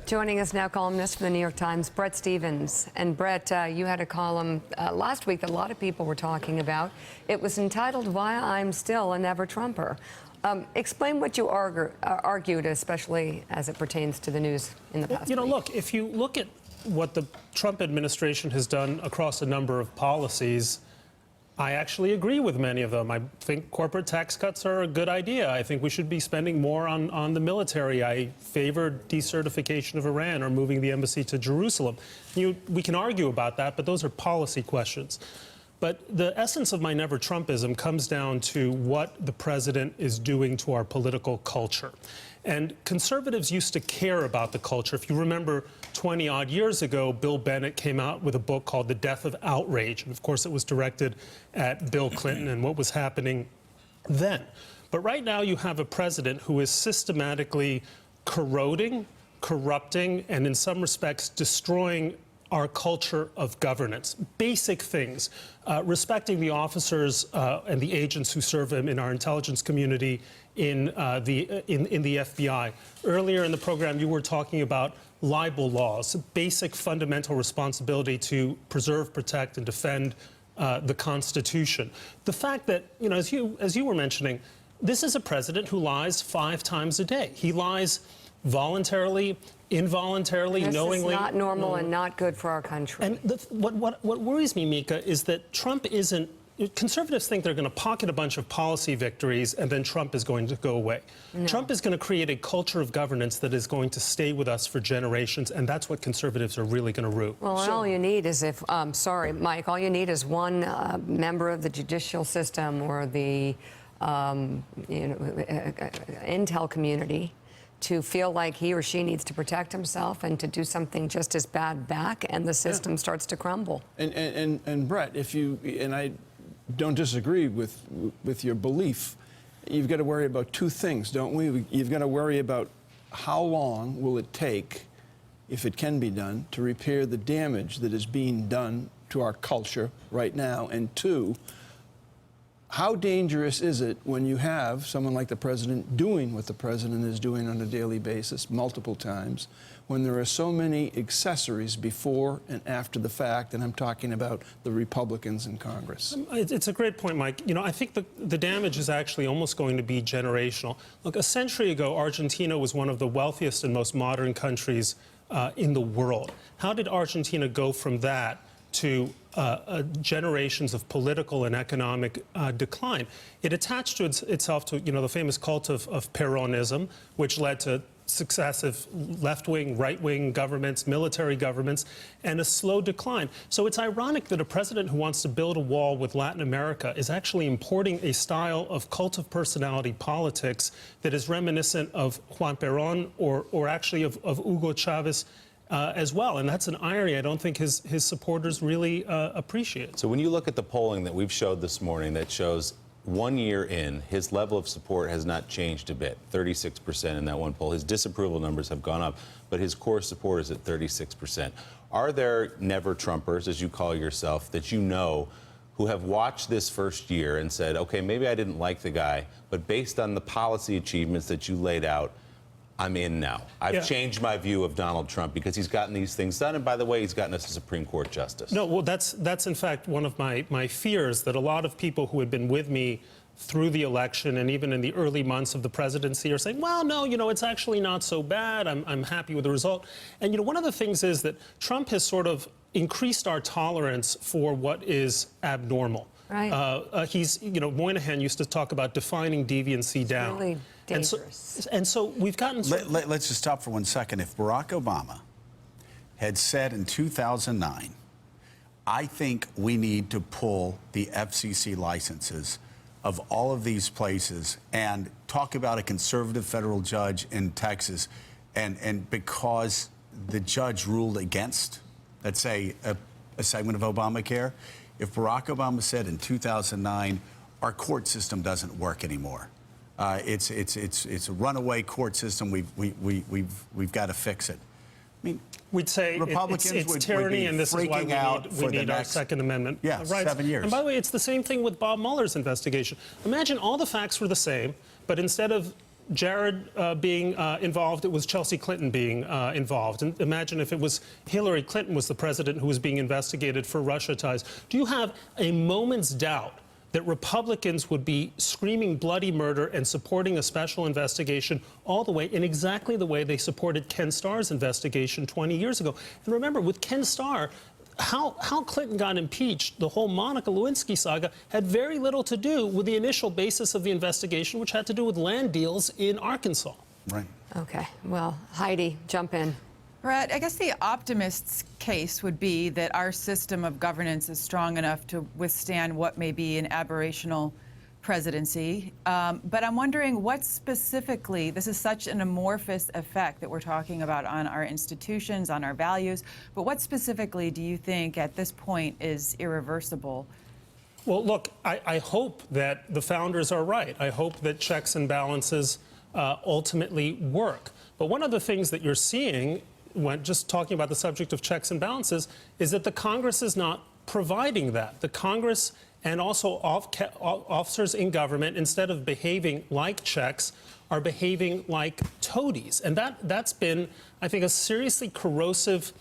Joining us now, columnist for the New York Times, Bret Stephens. And Bret, you had a column last week that a lot of people were talking about. It was entitled "Why I'm Still a Never Trumper." Explain what you argued, especially as it pertains to the news in the past week. Look, if you look at what the Trump administration has done across a number of policies, I actually agree with many of them. I think corporate tax cuts are a good idea. I think we should be spending more on the military. I favor decertification of Iran or moving the embassy to Jerusalem. We can argue about that, but those are policy questions. But the essence of my never Trumpism comes down to what the president is doing to our political culture. And conservatives used to care about the culture. If you remember, 20-odd years ago, Bill Bennett came out with a book called The Death of Outrage. And of course, it was directed at Bill Clinton and what was happening then. But right now, you have a president who is systematically corroding, corrupting, and in some respects, destroying our culture of governance. Basic things, respecting the officers and the agents who serve him in our intelligence community, in the FBI. Earlier in the program, you were talking about libel laws, basic fundamental responsibility to preserve, protect, and defend the Constitution. The fact that, as you were mentioning, this is a president who lies 5 times a day. He lies voluntarily, involuntarily, knowingly. This is not normal and not good for our country. And what worries me, Mika, is that Trump isn't. Conservatives think they're going to pocket a bunch of policy victories and then Trump is going to go away. No. Trump is going to create a culture of governance that is going to stay with us for generations, and that's what conservatives are really going to root. Well, all you need is sorry, Mike, all you need is one member of the judicial system or the intel community to feel like he or she needs to protect himself and to do something just as bad back, and the system starts to crumble. And Bret, and I don't disagree with your belief, you've got to worry about 2 things, don't we? You've got to worry about how long will it take, if it can be done, to repair the damage that is being done to our culture right now, and 2, how dangerous is it when you have someone like the president doing what the president is doing on a daily basis, multiple times, when there are so many accessories before and after the fact, and I'm talking about the Republicans in Congress? It's a great point, Mike. I think the damage is actually almost going to be generational. Look, a century ago, Argentina was one of the wealthiest and most modern countries in the world. How did Argentina go from that to generations of political and economic decline? It attached to itself to, the famous cult of Peronism, which led to successive left-wing, right-wing governments, military governments, and a slow decline. So it's ironic that a president who wants to build a wall with Latin America is actually importing a style of cult of personality politics that is reminiscent of Juan Perón or actually of Hugo Chavez as well. And that's an irony I don't think his supporters really appreciate. So when you look at the polling that we've showed this morning that shows 1 year in, his level of support has not changed a bit, 36% in that one poll. His disapproval numbers have gone up, but his core support is at 36%. Are there never Trumpers, as you call yourself, that who have watched this first year and said, okay, maybe I didn't like the guy, but based on the policy achievements that you laid out, I'm in now. I've changed my view of Donald Trump because he's gotten these things done. And by the way, he's gotten us a Supreme Court justice. No, well, that's in fact one of my fears, that a lot of people who had been with me through the election and even in the early months of the presidency are saying, well, no, it's actually not so bad. I'm happy with the result. And, one of the things is that Trump has sort of increased our tolerance for what is abnormal. Right. Moynihan used to talk about defining deviancy down. Really dangerous. And so we've gotten... Let's just stop for 1 second. If Barack Obama had said in 2009, I think we need to pull the FCC licenses of all of these places and talk about a conservative federal judge in Texas, and because the judge ruled against, let's say, a segment of Obamacare, if Barack Obama said in 2009, our court system doesn't work anymore, it's a runaway court system, we've got to fix it. I mean, we'd say Republicans it's tyranny, and this is why we need our Second Amendment rights. 7 years. And by the way, it's the same thing with Bob Mueller's investigation. Imagine all the facts were the same, but instead of Jared being involved, it was Chelsea Clinton being involved. And imagine if it was Hillary Clinton was the president who was being investigated for Russia ties. Do you have a moment's doubt that Republicans would be screaming bloody murder and supporting a special investigation all the way in exactly the way they supported Ken Starr's investigation 20 years ago? And remember, with Ken Starr, how Clinton got impeached, the whole Monica Lewinsky saga, had very little to do with the initial basis of the investigation, which had to do with land deals in Arkansas. Right. Okay, well, Heidi, jump in. Brett, I guess the optimist's case would be that our system of governance is strong enough to withstand what may be an aberrational presidency. But I'm wondering what specifically, this is such an amorphous effect that we're talking about on our institutions, on our values, but what specifically do you think at this point is irreversible? Well, look, I hope that the founders are right. I hope that checks and balances ultimately work. But one of the things that you're seeing, when just talking about the subject of checks and balances, is that the Congress is not providing that. The Congress and also officers in government, instead of behaving like checks, are behaving like toadies. And that's been, I think, a seriously corrosive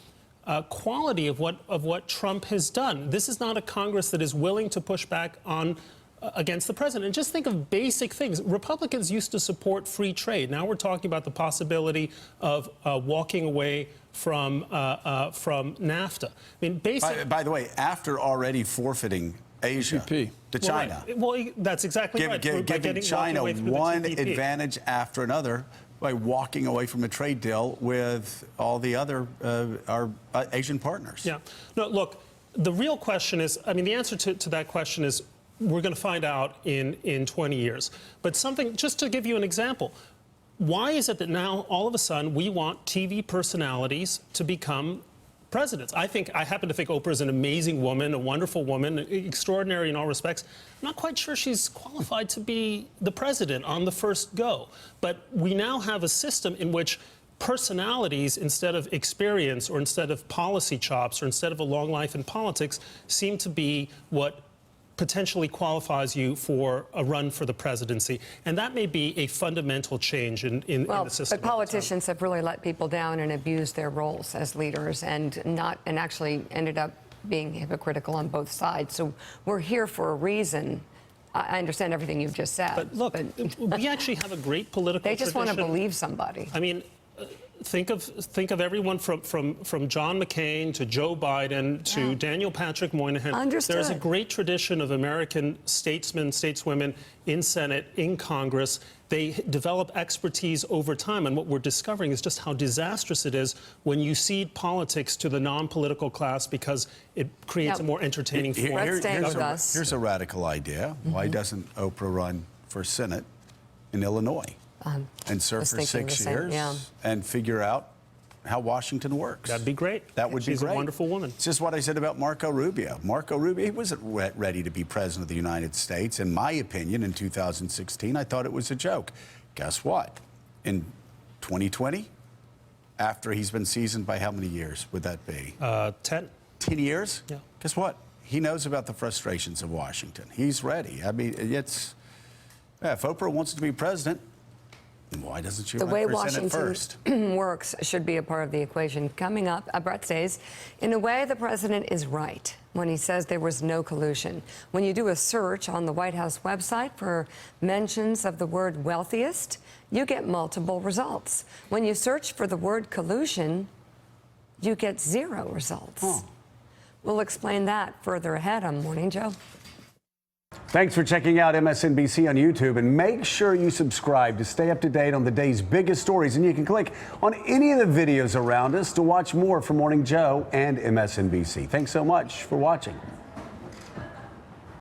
quality of what Trump has done. This is not a Congress that is willing to push back on against the president. And just think of basic things. Republicans used to support free trade. Now we're talking about the possibility of walking away from NAFTA. I mean, basically. By the way, after already forfeiting Asia TPP. to China. Well, that's exactly right. Giving China one advantage after another by walking away from a trade deal with all the other our Asian partners. Yeah. No, look, the real question is, I mean, the answer to that question is we're going to find out in 20 years. But something, just to give you an example, why is it that now all of a sudden we want TV personalities to become presidents? I happen to think Oprah is an amazing woman, a wonderful woman, extraordinary in all respects. I'm not quite sure she's qualified to be the president on the first go. But we now have a system in which personalities, instead of experience or instead of policy chops or instead of a long life in politics, seem to be what potentially qualifies you for a run for the presidency. And that may be a fundamental change in the system. But politicians have really let people down and abused their roles as leaders and actually ended up being hypocritical on both sides. So we're here for a reason. I understand everything you've just said. But look, we actually have a great political They just tradition. want to believe somebody. I mean, think of everyone from John McCain to Joe Biden to Daniel Patrick Moynihan. Understood. There's a great tradition of American statesmen, stateswomen in Senate, in Congress. They develop expertise over time, and what we're discovering is just how disastrous it is when you cede politics to the non-political class because it creates a more entertaining form. Here's a radical idea. Why doesn't Oprah run for Senate in Illinois? And serve for 6 years and figure out how Washington works. That'd be great. That would be great. She's a wonderful woman. It's just what I said about Marco Rubio. Marco Rubio, he wasn't ready to be president of the United States. In my opinion, in 2016, I thought it was a joke. Guess what? In 2020, after he's been seasoned by how many years would that be? 10. 10 years? Yeah. Guess what? He knows about the frustrations of Washington. He's ready. I mean, if Oprah wants to be president, why doesn't she run for Senate first? The way Washington works should be a part of the equation. Coming up, Brett says, in a way, the president is right when he says there was no collusion. When you do a search on the White House website for mentions of the word wealthiest, you get multiple results. When you search for the word collusion, you get 0 results. We'll explain that further ahead on Morning Joe. Thanks for checking out MSNBC on YouTube, and make sure you subscribe to stay up to date on the day's biggest stories. And you can click on any of the videos around us to watch more from Morning Joe and MSNBC. Thanks so much for watching.